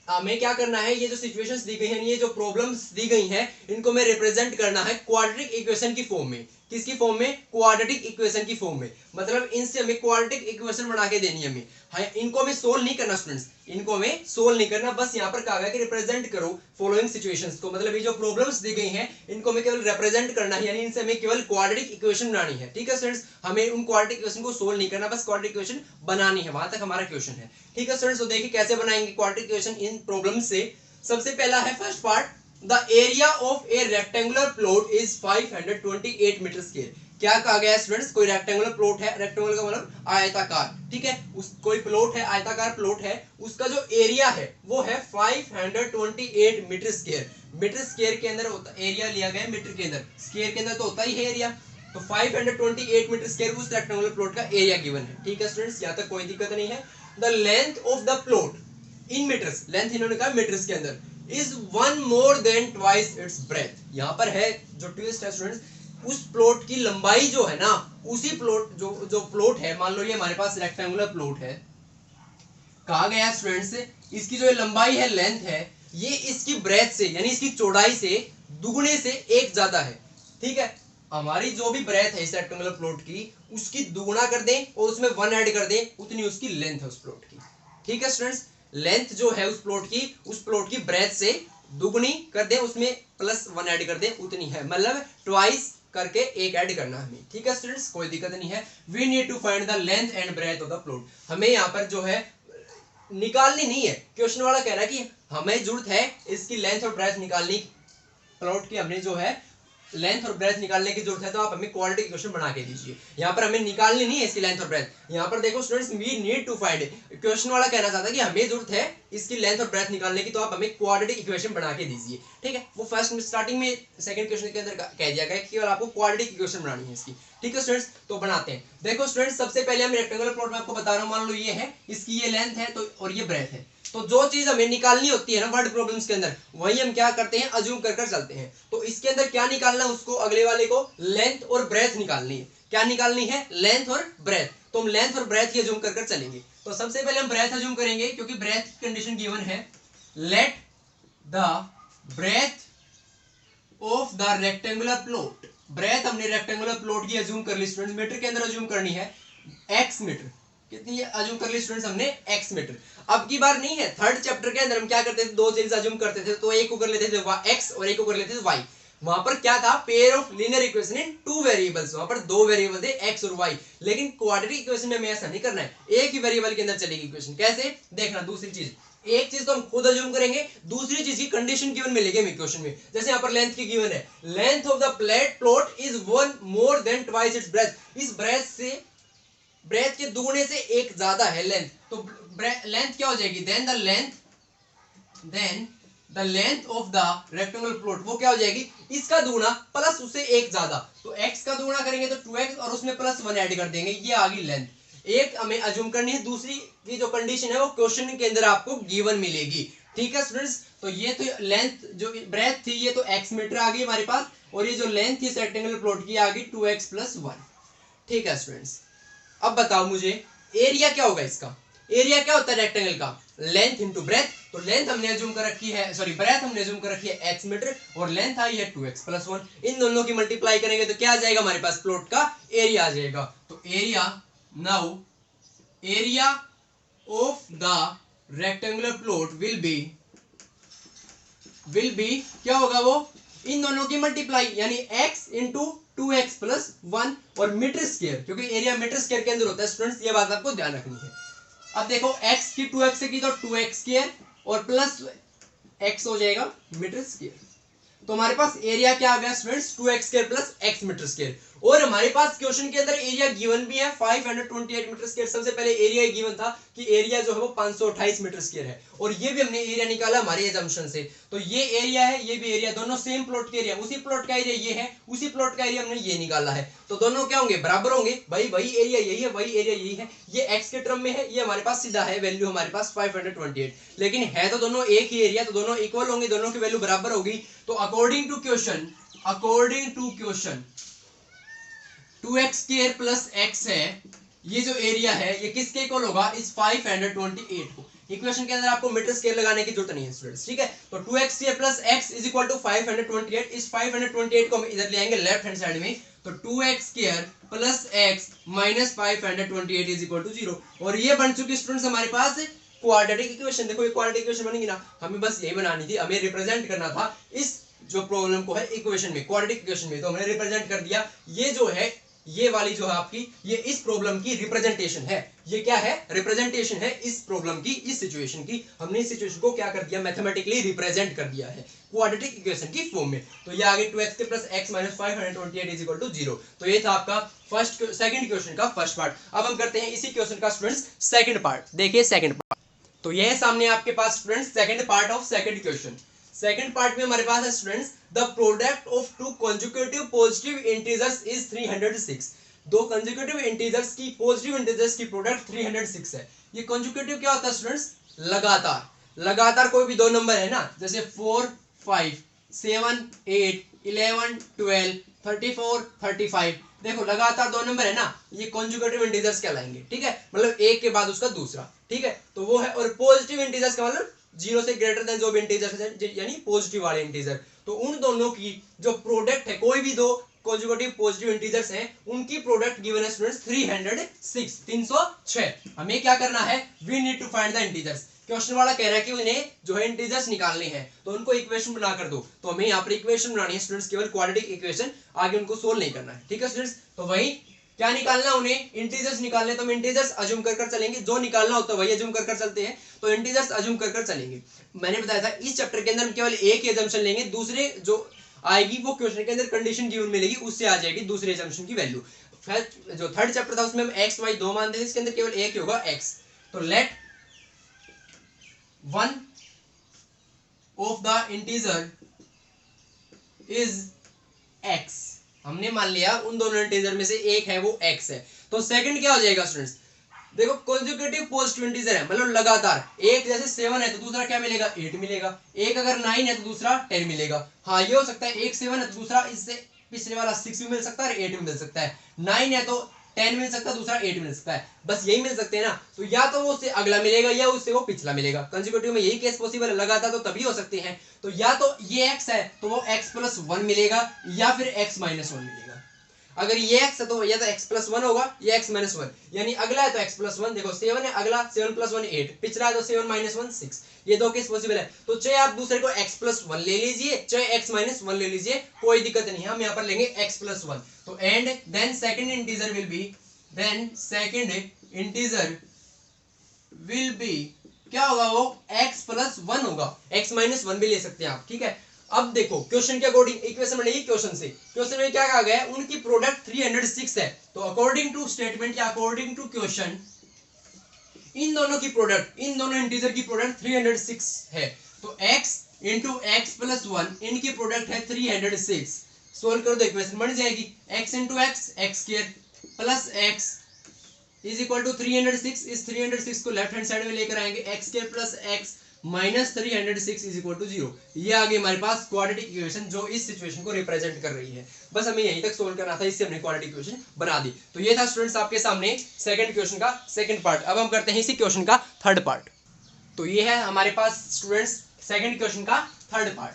हमें क्या करना है, ये जो सिचुएशंस दी गई हैं, ये जो प्रॉब्लम्स दी गई हैं, इनको मैं रिप्रेजेंट करना है क्वाड्रेटिक इक्वेशन की फॉर्म में। किसकी फॉर्म में, क्वाड्रेटिक इक्वेशन की फॉर्म में। मतलब इनसे हमें क्वाड्रेटिक इक्वेशन बना के देनी है हमें। हाँ, इनको हमें सोल्व नहीं करना स्टूडेंट्स, इनको हमें सोल्व नहीं करना, बस यहाँ पर कहा गया कि रिप्रेजेंट करो फॉलोइंग सिचुएशंस को। मतलब ये जो प्रॉब्लम्स दी गई हैं इनको हमें केवल रिप्रेजेंट करना है, यानी इनसे हमें केवल क्वाड्रेटिक इक्वेशन बनानी है। ठीक है स्टूडेंट्स, हमें उन क्वाड्रेटिक इक्वेशन को सोल्व नहीं करना, बस क्वाड्रेटिक इक्वेशन बनानी है, वहां तक हमारा क्वेश्चन है। ठीक है स्टूडेंट्स, तो देखिए कैसे बनाएंगे क्वाड्रेटिक इक्वेशन इन प्रॉब्लम से। सबसे पहला है first part, the area of a rectangular plot is 528 metre square. क्या कहा गया है स्टूडेंट्स, कोई रेक्टेंगुलर प्लॉट है, रेक्टेंगुलर का मतलब आयताकार, ठीक है, उस कोई प्लॉट है, आयताकार प्लॉट है, उसका जो एरिया है वो है 528 मीटर स्क्वायर। मीटर स्क्वायर के अंदर होता एरिया लिया गया है, मीटर के अंदर, स्क्वायर के अंदर तो होता ही है एरिया, तो 528 मीटर स्क्वायर उस रेक्टेंगुलर प्लॉट का एरिया गिवन है। ठीक है स्टूडेंट्स, यहाँ तक कोई दिक्कत नहीं है। The length of the plot in metres, length इन्होंने कहा मीटर्स के अंदर, is 1 more than twice its breadth. यहाँ पर है जो ट्विस्ट है स्टूडेंट्स, उस प्लॉट की लंबाई जो है ना, उसी प्लॉट जो प्लॉट है, मान लो ये हमारे पास रेक्टेंगुलर प्लॉट है, कहा गया स्टूडेंट्स इसकी जो लंबाई है, लेंथ है, ये इसकी ब्रेथ से यानी इसकी चौड़ाई से दुगने से एक ज्यादा है। ठीक है, हमारी जो भी ब्रेथ है इस रेक्टेंगुलर प्लॉट की, उसकी दुगुना कर दें और उसमें 1 ऐड कर दें, उतनी उसकी लेंथ है उस प्लॉट की। ठीक है स्टूडेंट्स, लेंथ जो है उस प्लॉट की ब्रेथ से दुगनी कर दें, उसमें प्लस 1 ऐड कर दें, उतनी है, मतलब ट्वाइस करके एक ऐड करना हमें। ठीक है स्टूडेंट्स, कोई दिक्कत नहीं है। We need to find the length and breadth of the plot. हमें यहाँ पर जो है निकालनी नहीं है, क्वेश्चन वाला कह रहा है कि हमें जरूरत है इसकी लेंथ और ब्रेथ निकालनी, प्लॉट की हमने जो है लेंथ और ब्रेथ निकालने की जरूरत है, तो आप हमें क्वाड्रेटिक इक्वेशन बना के दीजिए। यहाँ पर हमें निकालनी नहीं है इसकी लेंथ और ब्रेथ। यहाँ पर देखो students, we need to find, question वाला कहना चाहता है कि हमें जरूरत है इसकी लेंथ और ब्रेथ निकालने की, तो आप हमें क्वाड्रेटिक इक्वेशन बना के दीजिए। ठीक है, वो फर्स्ट में स्टार्टिंग में सेकंड क्वेश्चन के अंदर कह दिया गया कि आपको क्वाड्रेटिक इक्वेशन बनानी है इसकी। ठीक है स्टूडेंट्स, तो बनाते हैं। देखो स्टूडेंट्स, सबसे पहले हम रेक्टेंगुलर प्लॉट में आपको बता रहा हूँ, मान लो ये है, इसकी ये लेंथ है तो और ये ब्रेथ है, तो जो चीज हमें निकालनी होती है ना वर्ड प्रॉब्लम्स के अंदर, वही हम क्या करते हैं, अज्यूम कर चलते हैं। तो इसके अंदर क्या निकालना है, उसको अगले वाले को लेंथ और ब्रेथ निकालनी है। क्या निकालनी है, लेंथ और ब्रेथ। तो हम लेंथ और ब्रेथ ही अज्यूम कर चलेंगे। तो सबसे पहले हम ब्रेथ अज्यूम करेंगे, क्योंकि ब्रेथ की कंडीशन गिवन है, let the breadth of the rectangular plot. Breadth हमने रेक्टेंगुलर प्लॉट की अज्यूम कर ली स्टूडेंट, मीटर के अंदर अज्यूम करनी है, एक्स मीटर, कितनी अज्यूम कर ली स्टूडेंट्स हमने, एक्स मीटर। अब की बार नहीं है, थर्ड चैप्टर के अंदर हम क्या करते थे, दो चीज अज्यूम करते थे, तो एक को कर लेते थे एक्स और एक को कर लेते थे वाई। वहां पर क्या था, pair of linear equation in 2 variables, वहां पर 2 वेरिएबल थे एक्स और वाई। लेकिन क्वाड्रेटिक इक्वेशन में हमें ऐसा नहीं करना है, एक ही वेरिएबल के अंदर चलेगी इक्वेशन। कैसे देखना, दूसरी चीज, एक चीज तो हम खुद अज्यूम करेंगे, दूसरी चीज की कंडीशन गिवन मिलेगी हमें क्वेश्चन में। जैसे यहाँ पर लेंथ की गिवन है, length of the plot is 1 more than twice its breath. इस ब्रेथ से, ब्रेथ के दुगने से एक ज्यादा है लेंथ, तो लेंथ क्या हो जाएगी, then the length of the rectangular plot, वो क्या हो जाएगी, इसका दुगना प्लस उससे एक ज्यादा। तो x का दुगना करेंगे तो 2x और उसमें प्लस 1 ऐड कर देंगे, ये आ गई लेंथ। एक हमें अज्यूम करनी है, दूसरी की जो कंडीशन है वो क्वेश्चन के अंदर आपको गिवन मिलेगी। ठीक है स्टूडेंट्स, तो ये तो लेंथ जो ब्रेथ थी ये तो x मीटर आ गई हमारे पास, और ये जो लेंथ थी इस रेक्टेंगुलर प्लॉट की आ गई 2x + 1। ठीक है स्टूडेंट्स, अब बताओ मुझे एरिया क्या होगा इसका। एरिया क्या होता है रेक्टेंगल का, लेंथ इनटू ब्रेथ। तो लेंथ हमने अज्यूम कर रखी है, सॉरी ब्रेथ हमने अज्यूम कर रखी है x मीटर, और लेंथ आई है 2x + 1। इन दोनों की मल्टीप्लाई करेंगे तो क्या आ जाएगा हमारे पास, प्लॉट का एरिया आ जाएगा। तो area, now area of the rectangular plot will be क्या होगा, वो इन दोनों की मल्टीप्लाई, यानी x इंटू 2x + 1 और मीटर स्क्वायर, क्योंकि एरिया मीटर स्क्वायर के अंदर होता है स्टूडेंट्स, ये बात आपको ध्यान रखनी है। अब देखो x की 2x से की तो 2x स्क्वायर और प्लस x हो जाएगा मीटर स्क्वायर। तो हमारे पास एरिया क्या आ गया students, 2x square plus x metre square. और हमारे पास क्वेश्चन के अंदर एरिया गिवन भी है 528 मीटर स्क्वायर। सबसे पहले एरिया गिवन था कि एरिया जो है वो 528 मीटर स्क्वायर है, और ये भी हमने एरिया निकाला हमारे एजम्पशन से। तो ये एरिया है, ये भी एरिया, दोनों सेम प्लॉट के एरिया, उसी प्लॉट का एरिया ये है, उसी प्लॉट का एरिया हमने ये निकाला है, तो दोनों क्या होंगे, बराबर होंगे। भाई वही एरिया यही है, वही एरिया यही है, ये x के टर्म में है, ये हमारे पास सीधा है, वैल्यू हमारे पास 528, लेकिन है तो दोनों एक ही एरिया, तो दोनों इक्वल होंगे, दोनों की वैल्यू बराबर होगी। तो according to question 2x square plus x है, ये जो एरिया है ये किसके इक्वल होगा, इस 528 को। इक्वेशन के अंदर आपको मीटर स्क्वायर लगाने की जरूरत नहीं है स्टूडेंट्स, ठीक है। तो 2x square plus x is equal to 528। इस 528 को हम इधर ले आएंगे लेफ्ट हैंड साइड में, तो 2x² plus x minus 528 is equal to 0। और ये बन चुकी स्टूडेंट्स हमारे पास क्वाड्रेटिक इक्वेशन। देखो ये क्वाड्रेटिक इक्वेशन बनेगी ना, हमें बस यही बनानी थी, हमें रिप्रेजेंट करना था इस जो प्रॉब्लम को है इक्वेशन में, क्वाड्रेटिक इक्वेशन में, तो हमने रिप्रेजेंट कर दिया। ये जो है ये वाली जो है आपकी, ये इस प्रॉब्लम की रिप्रेजेंटेशन है। ये क्या है? रिप्रेजेंटेशन है इस प्रॉब्लम की, इस सिचुएशन की। हमने इस सिचुएशन को क्या कर दिया? मैथमेटिकली रिप्रेजेंट कर दिया है क्वाड्रेटिक इक्वेशन की फॉर्म में। तो ये आगे 2x plus x minus 528 is equal to 0। तो ये था आपका सेकंड क्वेश्चन का फर्स्ट पार्ट। अब हम करते हैं इसी क्वेश्चन का स्टूडेंट्स सेकंड पार्ट। देखिए सेकंड पार्ट, तो ये है सामने आपके पास students second part of second question. Second part में हमारे पास है students, the product of two consecutive positive integers is 306। दो कंसेक्यूटिव इंटीजर्स की, पॉजिटिव इंटीजर्स की प्रोडक्ट 306 है। ये कंसेक्यूटिव क्या होता है स्टूडेंट्स? लगातार। लगातार कोई भी दो नंबर है ना, जैसे 4 5 7 8 11 12 34 35, देखो लगातार दो नंबर है ना, ये कंसेक्यूटिव इंटीजर्स कहलाएंगे। ठीक है, मतलब एक के बाद उसका दूसरा। ठीक है, तो वो है। और पॉजिटिव इंटीजर्स का मतलब 0 से ग्रेटर देन जो भी इंटीजर्स है, यानी पॉजिटिव वाले इंटीजर। तो उन दोनों की जो प्रोडक्ट है, कोई भी दो कंसेक्यूटिव पॉजिटिव इंटीजर्स हैं, उनकी प्रोडक्ट गिवन है स्टूडेंट्स 306, 306। हमें क्या करना है? We need to find the integers. Question वाला कह रहा है कि उन्हें जो है इंटीजर्स निकालने हैं, तो उनको इक्वेशन बना कर दो। तो हमें यहाँ पर इक्वेशन बनानी है स्टूडेंट्स, केवल क्वाड्रेटिक इक्वेशन, आगे उनको सोल्व नहीं करना है। ठीक है स्टूडेंट्स, तो वही क्या निकालना, उन्हें इंटीजर्स निकालने। तो हम इंटीजर्स अज्यूम कर चलेंगे, जो निकालना होता है वही अज्यूम कर चलते हैं। तो इंटीजर्स अज्यूम कर चलेंगे। मैंने बताया था इस चैप्टर के अंदर हम केवल एक ही अजम्पशन लेंगे, दूसरे जो आएगी वो क्वेश्चन के अंदर कंडीशन गिवन मिलेगी, उससे आ जाएगी दूसरे अजम्पशन की वैल्यू। जो थर्ड चैप्टर था उसमें हम x y दो मानते थे, इसके अंदर केवल एक ही होगा x। तो let one of the integer is x। हमने मान लिया उन दोनों इंटीजर में से एक है वो x है। तो सेकंड क्या हो जाएगा स्टूडेंट्स? देखो कंसेक्यूटिव पॉजिटिव इंटीजर है, मतलब लगातार। एक जैसे 7 है तो दूसरा क्या मिलेगा? 8 मिलेगा। एक अगर 9 है तो दूसरा 10 मिलेगा। हाँ ये हो सकता है, एक 7 है तो दूसरा इससे पिछले वाला 6 भी मिल सकता है और 8 भी मिल सकता है। 9 है तो 10 मिल सकता है, दूसरा 8 मिल सकता है, बस यही मिल सकते हैं ना। तो या तो वो उससे अगला मिलेगा या उससे वो पिछला मिलेगा। कंसेक्यूटिव में यही केस पॉसिबल है, लगातार तो तभी हो सकते हैं। तो या तो ये x है तो वो x प्लस 1 मिलेगा, या फिर x माइनस 1 मिलेगा। अगर ये x है तो या तो x प्लस 1 होगा या x माइनस 1, यानी अगला है तो x प्लस 1। देखो 7 है अगला, 7 प्लस 1 8, पिछला है तो 7 माइनस 1 6। ये दो केस पॉसिबल है। तो चाहे आप दूसरे को x प्लस 1 ले लीजिए, चाहे x माइनस 1 ले लीजिए, कोई दिक्कत नहीं है। हम यहाँ पर लेंगे x प्लस 1। तो and then second integer will be, then second integer will be क्या होगा? वो x प्लस 1 होगा। x माइनस 1 भी ले सकते हैं आप। ठीक है, अब देखो क्वेश्चन के अकॉर्डिंग इक्वेशन बनेगी। क्वेश्चन से, क्वेश्चन में क्या कहा गया है? उनकी प्रोडक्ट 306 है। तो अकॉर्डिंग टू स्टेटमेंट या अकॉर्डिंग टू क्वेश्चन, इन दोनों की प्रोडक्ट, इन दोनों इंटीजर की प्रोडक्ट 306 है। तो x इंटू एक्स प्लस 1, इनकी प्रोडक्ट है 306। सोल्व कर दो, इक्वेशन बन जाएगी x into x, x square plus x is equal to 306। इस 306 को लेफ्ट हैंड साइड में लेकर आएंगे, x square plus x minus 306 is equal to 0। ये आ गई हमारे पास क्वाड्रेटिक इक्वेशन जो इस सिचुएशन को रिप्रेजेंट कर रही है। बस हमें यहीं तक सोल्व करना था, इससे हमने क्वाड्रेटिक इक्वेशन बना दी। तो ये था स्टूडेंट्स आपके सामने सेकंड क्वेश्चन का सेकंड पार्ट। अब हम करते हैं इसी क्वेश्चन का थर्ड पार्ट। तो ये है हमारे पास स्टूडेंट्स सेकंड क्वेश्चन का थर्ड पार्ट।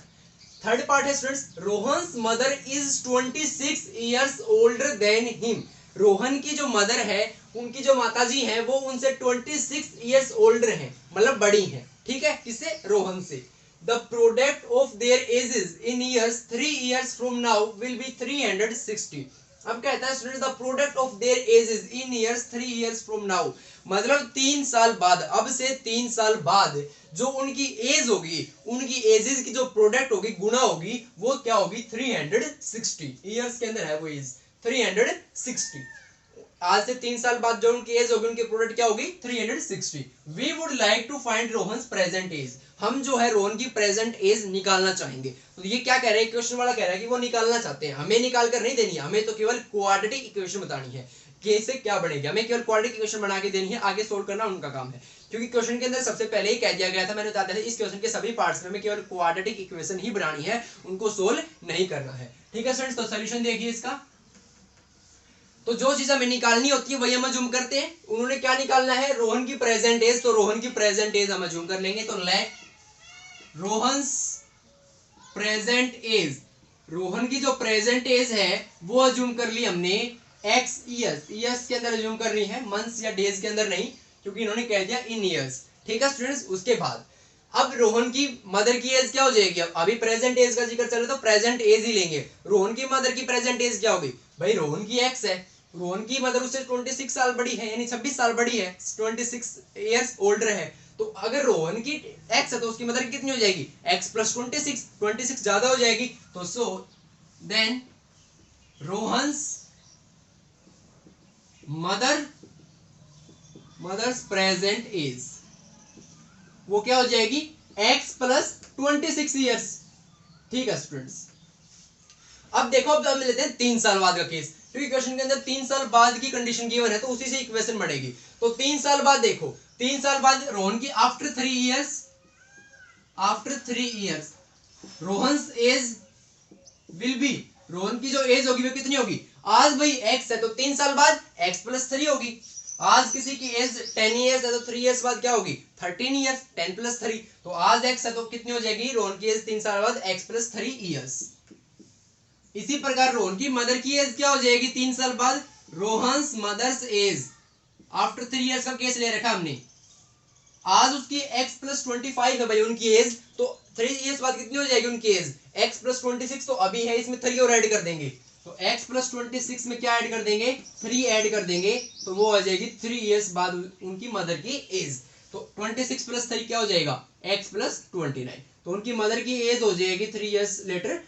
थर्ड पार्ट है students, Rohan's mother is 26 years older than him. Rohan की जो मदर है, उनकी जो माताजी है, वो उनसे 26 ईयर्स ओल्डर हैं, मतलब बड़ी हैं। ठीक है, किससे? रोहन से। The product of their edges in years 3 years from now will be 360। अब कहता है student the product of their edges in years 3 years from now, मतलब 3 साल बाद, अब से 3 साल बाद जो उनकी एज होगी, उनकी एजेस की जो प्रोडक्ट होगी, गुना होगी, वो क्या होगी? 360। ईयर्स के अंदर है वो एज 360। आज से 3 साल बाद जो उनकी एज होगी, उनकी प्रोडक्ट क्या होगी? 360। We would like to find Rohan's present age. हम जो है रोहन की प्रेजेंट एज निकालना चाहेंगे। तो ये क्या कह रहे हैं? क्वेश्चन वाला कह रहा है कि वो निकालना चाहते हैं, हमें निकाल कर नहीं देनी है, हमें तो केवल क्वाड्रेटिक इक्वेशन बतानी है कि इससे क्या बनेगी। हमें केवल क्वाड्रेटिक इक्वेशन बना के देनी है, आगे सोल्व करना उनका काम है। क्योंकि क्वेश्चन के अंदर सबसे पहले ही कह दिया गया था, मैंने बताया था इस क्वेश्चन के सभी पार्ट्स में हमें केवल क्वाड्रेटिक इक्वेशन ही बनानी है, उनको सोल्व नहीं करना है। ठीक है स्टूडेंट्स, तो सॉल्यूशन देखिए इसका। तो जो चीज हमें निकालनी होती है वही हम अज्यूम करते हैं। उन्होंने क्या निकालना है? रोहन की प्रेजेंट एज। तो रोहन की प्रेजेंट एज हम अज्यूम कर लेंगे। तो let Rohan's present age Rohan की जो प्रेजेंट एज है वो अज्यूम कर ली हमने एक्स ईयर्स, ईयर्स के अंदर अज्यूम कर रही है, मंथ्स या डेज के अंदर नहीं, क्योंकि इन्होंने कह दिया इन ईयर्स। ठीक है स्टूडेंट्स, उसके बाद अब रोहन की मदर की एज क्या हो जाएगी, अब अभी प्रेजेंट एज का जिक्र चल रहा है तो प्रेजेंट एज ही लेंगे। रोहन की मदर की प्रेजेंट एज क्या होगी, भाई रोहन की एक्स है, रोहन की मदर उससे 26 साल बड़ी है, यानी 26 साल बड़ी है, 26 ईयर्स ओल्डर है। तो अगर रोहन की एक्स है तो उसकी मदर कितनी हो जाएगी, एक्स प्लस 26 ज्यादा हो जाएगी। तो so then Rohan's mother's present age वो क्या हो जाएगी, x प्लस 26 ईयर्स। ठीक है स्टूडेंट्स, अब देखो, अब लेते हैं 3 साल बाद का केस, क्योंकि क्वेश्चन के अंदर 3 साल बाद की कंडीशन गिवन है तो उसी से इक्वेशन बढ़ेगी। तो 3 साल बाद देखो, 3 साल बाद रोहन की after 3 years Rohan's age will be, Rohan की जो एज होगी वो कितनी होगी, आज भाई x है तो 3 साल बाद x प्लस 3 होगी। आज किसी की एज 10 इयर्स है तो 3 इयर्स बाद क्या होगी 13 इयर्स, 10 प्लस 3। तो आज x है तो कितनी हो जाएगी, रोहन की एज 3 साल बाद x प्लस 3 इयर्स। इसी प्रकार रोहन की मदर की एज क्या हो जाएगी 3 साल बाद, Rohan's mother's age after 3 years का केस ले रखा हमने, आज उसकी x प्लस 25 है भाई उनकी एज, तो 3 इयर्स बाद कितनी हो जाएगी उनकी एज x प्लस 26, तो अभी है इसमें 3 और ऐड कर देंगे, तो x प्लस 26 में क्या ऐड कर देंगे, 3 ऐड कर देंगे, तो वो आ जाएगी 3 इयर्स बाद उनकी मदर की एज। तो 26 प्लस 3 क्या हो जाएगा, x प्लस 29, तो उनकी मदर की एज हो जाएगी 3 years later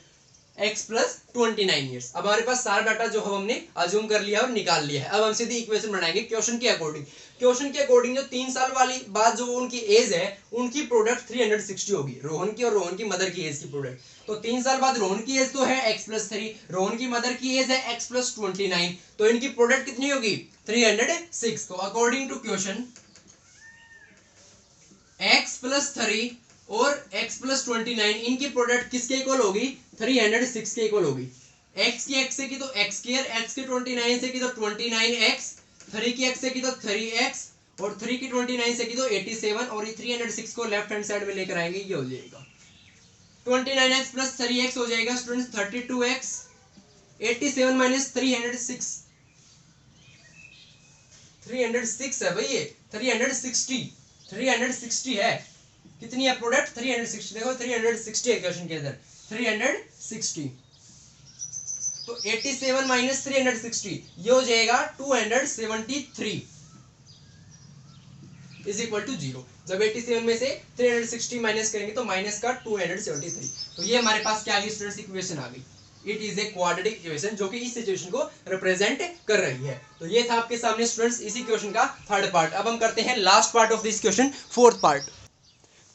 x plus 29 years. अब हमारे पास सारा डाटा जो हमने अज्यूम कर लिया और निकाल लिया है। अब हम सीधी इक्वेशन बनाएंगे क्वेश्चन के अकॉर्डिंग। क्वेश्चन के अकॉर्डिंग जो 3 साल वाली बात जो उनकी एज है उनकी प्रोडक्ट 360 होगी, रोहन की और रोहन की मदर की एज की प्रोडक्ट। तो 3 साल बाद रोहन की एज तो है x प्लस 3, रोहन की मदर की एज है x प्लस 29, तो इनकी प्रोडक्ट कितनी होगी 306। तो according to question x plus 3 और x प्लस 29 इनकी प्रोडक्ट किसके इक्वल होगी, 306 के इक्वल होगी। x की x से की तो x स्क्वायर, x की 29 से की तो 29x, 3 की x से की तो 3x और 3 की 29 से की तो 87, और ये 306 को लेफ्ट हैंड साइड में लेकर आएंगे, ये हो जाएगा 29x प्लस 3x हो जाएगा स्टूडेंट्स 32x, 87 माइनस 306 है भाई, ये 360 है, कितनी है प्रोडक्ट 360, देखो 360 है क्वेश्चन के अंदर 360, तो 87 माइनस 360 ये हो जाएगा 273 इज इक्वल टू 0। जब 87 में से 360 माइनस करेंगे तो माइनस का 273, तो ये हमारे पास क्या आ गई स्टूडेंट्स, इक्वेशन आ गई। It is a quadratic equation जो कि इस सिचुएशन को रिप्रेजेंट कर रही है। तो ये था आपके सामने स्टूडेंट्स इसी क्वेश्चन का थर्ड पार्ट। अब हम करते हैं last part of this question, fourth part.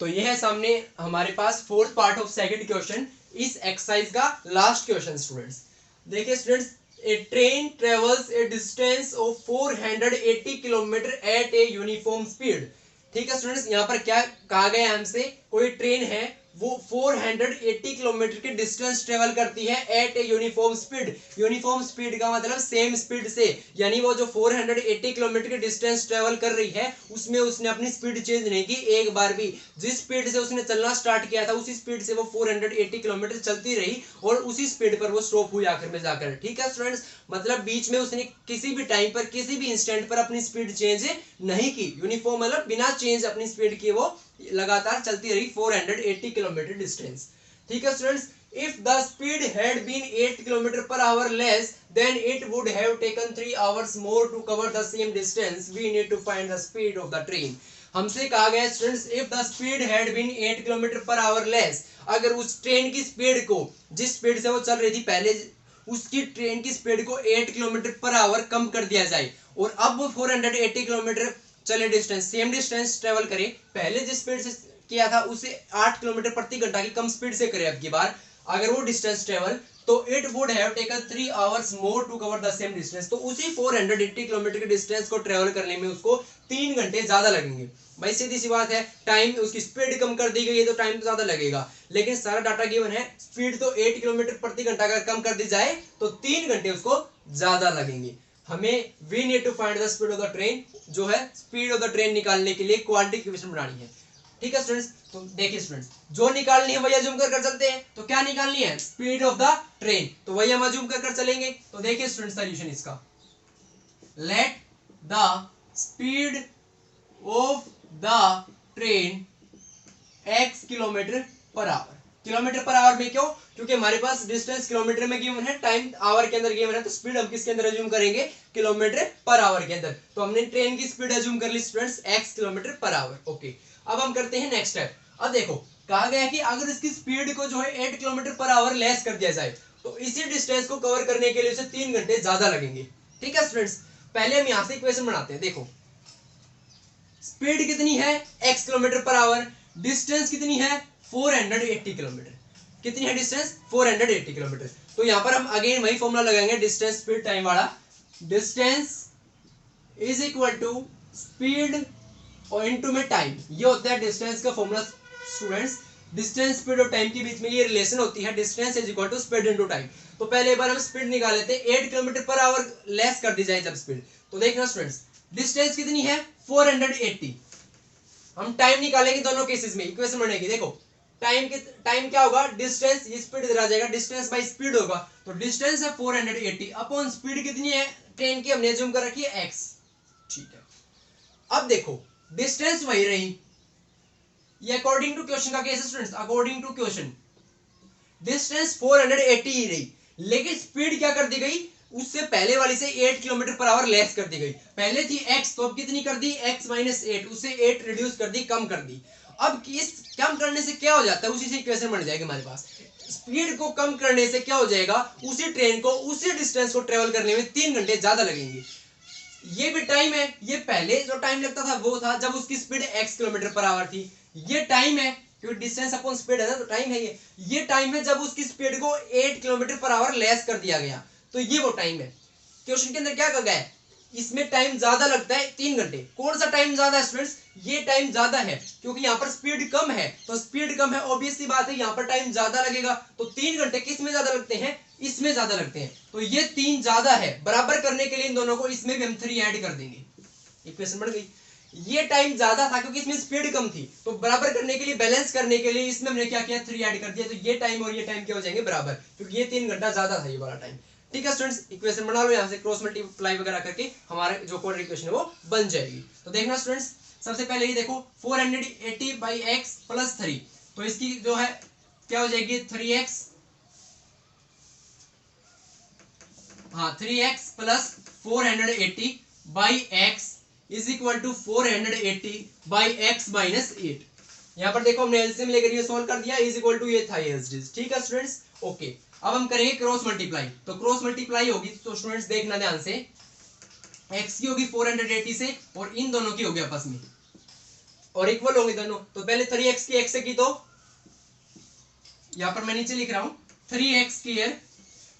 तो ये है सामने हमारे पास fourth part of second question, इस एक्सरसाइज का लास्ट क्वेश्चन स्टूडेंट्स। देखिए students, a train travels a distance of 480 kilometre at a uniform speed. ठीक है स्टूडेंट्स, यहाँ पर क्या कहा गया हमसे, कोई ट्रेन है वो 480 किलोमीटर की डिस्टेंस ट्रेवल करती है at a uniform speed. Uniform speed का मतलब सेम स्पीड से, यानी वो जो 480 किलोमीटर की डिस्टेंस ट्रेवल कर रही है उसमें उसने अपनी स्पीड चेंज नहीं की एक बार भी। जिस स्पीड से उसने चलना स्टार्ट किया था उसी स्पीड से वो 480 किलोमीटर चलती रही और उसी स्पीड पर वो स्टॉप हुई आखिर में जाकर। ठीक है स्टूडेंट्स, मतलब बीच में उसने किसी भी टाइम पर किसी भी इंस्टेंट पर अपनी स्पीड चेंज नहीं की। यूनिफॉर्म मतलब बिना चेंज अपनी स्पीड की वो लगातार चलती रही 480 किलोमीटर डिस्टेंस। ठीक है students, if the speed had been 8 km per hour less then it would have taken 3 hours more to cover the same distance. We need to find the speed of the train. हमसे कहा गया students, if the speed had been 8 km per hour less, अगर उस train की speed को, जिस speed से वो चल रही थी पहले, उसकी ट्रेन की स्पीड को 8 किलोमीटर पर आवर कम कर दिया जाए और अब वो 480 किलोमीटर चले डिस्टेंस, सेम डिस्टेंस ट्रेवल करे, पहले जिस स्पीड से किया था उसे 8 किलोमीटर प्रति घंटा की कम स्पीड से करे अब की बार अगर वो डिस्टेंस ट्रेवल, तो it would have taken 3 hours more to cover the same distance. तो उसी 480 किलोमीटर के डिस्टेंस को ट्रेवल करने में उसको 3 घंटे ज्यादा लगेंगे। भाई सीधी सी बात है, टाइम, उसकी स्पीड कम कर दी गई है तो टाइम तो ज्यादा लगेगा, लेकिन सारा डाटा गिवन है, स्पीड तो 8 किलोमीटर प्रति घंटा अगर कम कर दी जाए तो 3 घंटे उसको ज्यादा लगेंगे। हमें we need to find the speed of the train, जो है स्पीड ऑफ द ट्रेन निकालने के लिए क्वाड्रेटिक इक्वेशन बनानी है। ठीक है स्टूडेंट्स, तो देखिए स्टूडेंट्स, जो निकालनी है वही अज्यूम कर चलते हैं। तो क्या निकालनी है? स्पीड ऑफ द ट्रेन, तो वही हम अज्यूम कर चलेंगे। तो देखिए स्टूडेंट्स सॉल्यूशन इसका, let the speed of the train x kilometre पर आवर। किलोमीटर पर आवर में क्यों? क्योंकि हमारे पास डिस्टेंस किलोमीटर में गिवन है, टाइम आवर के अंदर गिवन है, तो स्पीड हम किसके अंदर अज्यूम करेंगे? किलोमीटर पर आवर के अंदर। तो हमने ट्रेन की स्पीड अज्यूम कर ली स्टूडेंट्स x किलोमीटर पर आवर। ओके, अब हम करते हैं नेक्स्ट स्टेप। अब देखो कहा गया है कि अगर इसकी स्पीड को जो है 8 किलोमीटर पर आवर लेस कर दिया जाए तो इसी डिस्टेंस को कवर करने के लिए उसे 3 घंटे ज्यादा लगेंगे। ठीक है स्टूडेंट्स, पहले हम यहां से इक्वेशन बनाते हैं। देखो स्पीड कितनी है? x किलोमीटर पर आवर, डिस्टेंस कितनी है? 480 किलोमीटर। कितनी है डिस्टेंस? 480 किलोमीटर। तो यहां पर हम अगेन वही फॉर्मूला लगाएंगे डिस्टेंस स्पीड टाइम वाला। Distance is equal to speed और इनटू में टाइम, ये होता है डिस्टेंस का फॉर्मूला स्टूडेंट्स। डिस्टेंस स्पीड और टाइम के बीच में ये रिलेशन होती है, distance is equal to speed into time. तो पहले एक बार हम स्पीड निकाल लेते हैं। 8 किलोमीटर पर आवर लेस कर दी जाए जब स्पीड, तो देखना स्टूडेंट्स डिस्टेंस कितनी है? 480। हम टाइम निकालेंगे दोनों केसेस में इक्वेशन बनेगी। देखो टाइम क्या होगा? डिस्टेंस, ये स्पीड इधर आ जाएगा, डिस्टेंस बाय स्पीड होगा। तो डिस्टेंस है 480 अपॉन स्पीड कितनी है ट्रेन की, हमने अज्यूम कर रखी है x। ठीक है, अब देखो डिस्टेंस वही रही, ये अकॉर्डिंग टू क्वेश्चन का केस है students. According to question distance 480 ही रही, लेकिन स्पीड क्या कर दी गई? उससे पहले वाली से 8 किलोमीटर पर आवर लेस कर दी गई। पहले थी x, तो अब कितनी कर दी? x माइनस 8, उससे 8 रिड्यूस कर दी, कम कर दी। अब इस कम करने से क्या हो जाता है? उसी से इक्वेशन बन जाएगी हमारे पास। स्पीड को कम करने से क्या हो जाएगा? उसी ट्रेन को उसी डिस्टेंस को ट्रेवल करने में 3 घंटे ज्यादा लगेंगे। ये भी टाइम है, ये पहले जो टाइम लगता था वो था जब उसकी स्पीड x किलोमीटर पर आवर थी। ये टाइम है क्योंकि डिस्टेंस अपॉन स्पीड है ना, तो टाइम है ये टाइम है जब उसकी स्पीड को 8 किलोमीटर पर आवर लेस कर दिया गया, तो ये वो टाइम है। क्वेश्चन के अंदर क्या कहा गया है? इसमें टाइम ज्यादा लगता है 3 घंटे। कौन सा टाइम ज्यादा है स्टूडेंट्स? ये टाइम ज्यादा है क्योंकि यहाँ पर स्पीड कम है, तो स्पीड कम है ऑब्वियस सी बात है यहाँ पर टाइम ज्यादा लगेगा। तो 3 घंटे किस में ज्यादा लगते हैं? इसमें ज्यादा लगते हैं। तो ये 3 ज्यादा है, बराबर करने के लिए इन दोनों को इसमें भी हम 3 ऐड कर देंगे, इक्वेशन बढ़ गई। ये टाइम ज्यादा था क्योंकि इसमें स्पीड कम थी, तो बराबर करने के लिए, बैलेंस करने के लिए इसमें हमने क्या किया? 3 ऐड कर दिया। तो ये टाइम और ये टाइम क्या हो जाएंगे? बराबर, क्योंकि ये 3 घंटा ज्यादा था ये वाला टाइम। ठीक है स्टूडेंट्स, इक्वेशन बना लो, यहाँ से क्रॉस मल्टीप्लाई वगैरह करके हमारा जो कोड इक्वेशन है वो बन जाएगी। तो देखना स्टूडेंट्स, सबसे पहले ये देखो 480 बाई एक्स प्लस 3, तो इसकी जो है क्या हो जाएगी? 3x, हाँ 3x plus 480 by x is equal to 480 by x minus 8। यहाँ पर देखो हमने एलसीएम लेकर ये सोल्व कर दिया, इज इक्वल टू ये था एसडीज। ठीक है स्टूडेंट्स, ओके। अब हम करेंगे क्रॉस मल्टीप्लाई। तो क्रॉस मल्टीप्लाई होगी तो स्टूडेंट्स देखना ध्यान से, x की होगी 480 से और इन दोनों की होगी आपस में और इक्वल होंगे दोनों। तो पहले 3x की x से की, तो यहाँ पर मैं नीचे लिख रहा हूं 3x स्क्वायर,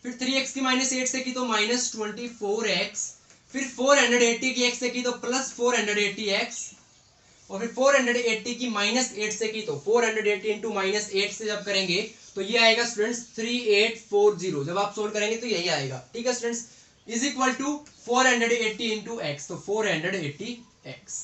फिर 3x की माइनस 8 से की तो माइनस 24x, फिर 480 की x से की तो प्लस 480x, और फिर 480 की माइनस 8 से की तो 480 इंटू माइनस 8 से जब करेंगे तो ये आएगा स्टूडेंट्स 3840। जब आप सोल्व करेंगे तो यही आएगा। ठीक है students, is equal to 480 into x, तो 480x।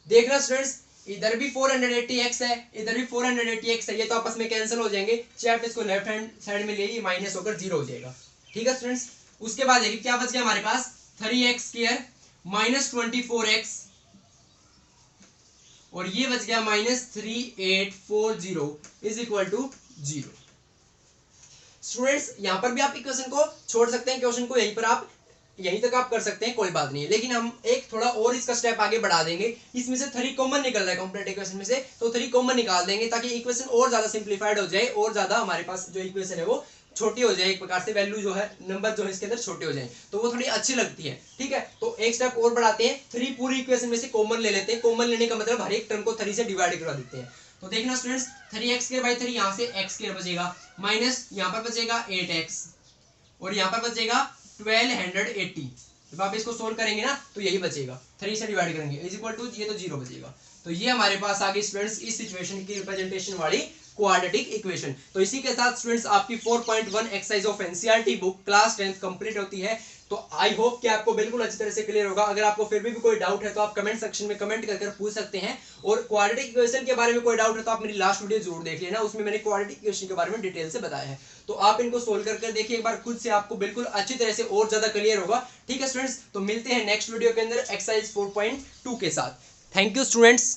देखना स्टूडेंट्स, इधर भी 480x है, इधर भी 480x है, ये तो आपस में कैंसिल हो जाएंगे। चाहे आप इसको लेफ्ट हैंड साइड में ले, ये माइनस होकर 0 हो जाएगा। ठीक है स्टूडेंट्स, उसके बाद देखिए क्या बच गया हमारे पास? 3x स्क्वायर माइनस 24x और ये बच गया minus 3840 is equal to 0। Students यहाँ पर भी आप इक्वेशन को छोड़ सकते हैं, क्वेश्चन को यहीं पर आप यहीं तक आप कर सकते हैं, कोई बात नहीं है। लेकिन हम एक थोड़ा और इसका स्टेप आगे बढ़ा देंगे। इसमें से 3 कॉमन निकल रहा है कंप्लीट इक्वेशन में से, तो 3 कॉमन निकाल देंगे ताकि इक्वेशन और ज्यादा सिंप्लीफाइड हो जाए और ज्यादा हमारे पास जो इक्वेशन है वो छोटी हो जाए, एक प्रकार से वैल्यू जो है, नंबर जो है इसके अंदर छोटे हो जाए, तो वो थोड़ी अच्छी लगती है। ठीक है, तो एक स्टेप और बढ़ाते हैं, 3 पूरी इक्वेशन में से कॉमन ले लेते हैं। कॉमन लेने का मतलब हर एक टर्म को 3 से डिवाइड करवा देते हैं। तो देखना स्टूडेंट्स, 3x स्क्वायर बाई 3, यहाँ से x स्क्वायर बचेगा, माइनस यहाँ पर बचेगा 8x और यहाँ पर बचेगा 1280। जब आप इसको सोल्व करेंगे ना तो यही बचेगा, 3 से डिवाइड करेंगे इज इक्वल टू ये तो 0 बचेगा। तो ये हमारे पास आ गई स्टूडेंट्स इस सिचुएशन की रिप्रेजेंटेशन वाली क्वाड्रेटिक इक्वेशन। तो इसी के साथ स्टूडेंट्स आपकी 4.1 exercise of NCERT book class 10th complete होती है। तो आई होप कि आपको बिल्कुल अच्छी तरह से क्लियर होगा। अगर आपको फिर भी कोई डाउट है तो आप कमेंट सेक्शन में कमेंट करके पूछ सकते हैं, और क्वाड्रेटिक इक्वेशन के बारे में कोई डाउट है तो आप मेरी लास्ट वीडियो जरूर देख लेना, उसमें मैंने क्वाड्रेटिक इक्वेशन के बारे में डिटेल से बताया है। तो आप इनको सोल्व करके देखिए एक बार खुद से, आपको बिल्कुल अच्छी तरह से और ज्यादा क्लियर होगा। ठीक है स्टूडेंट्स, तो मिलते हैं नेक्स्ट वीडियो के अंदर एक्सरसाइज 4.2 के साथ। Thank you students.